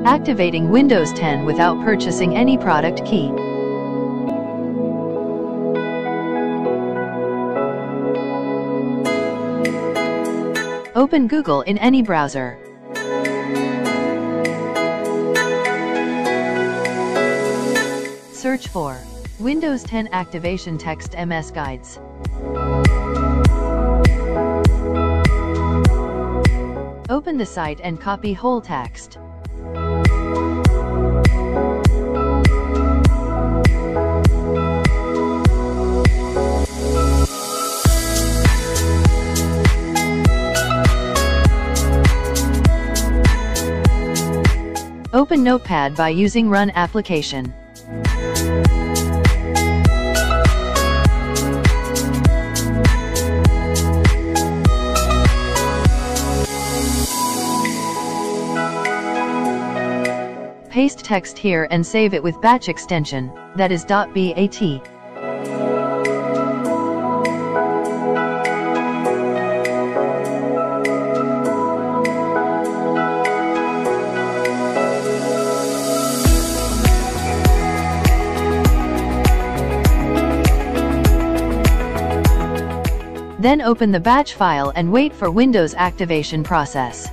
Activating Windows 10 without purchasing any product key. Open Google in any browser. Search for Windows 10 Activation Text MS Guides. Open the site and copy whole text. Open Notepad by using Run application. Paste text here and save it with batch extension, that is .bat. Then open the batch file and wait for Windows activation process.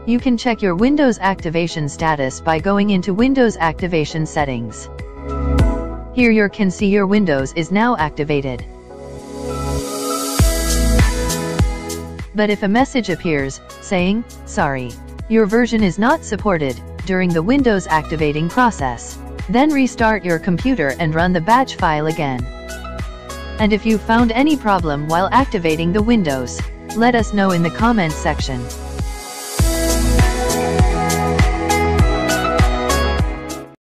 You can check your Windows activation status by going into Windows Activation Settings. Here you can see your Windows is now activated. But if a message appears, saying, "Sorry, your version is not supported," during the Windows activating process, then restart your computer and run the batch file again. And if you found any problem while activating the Windows, let us know in the comments section.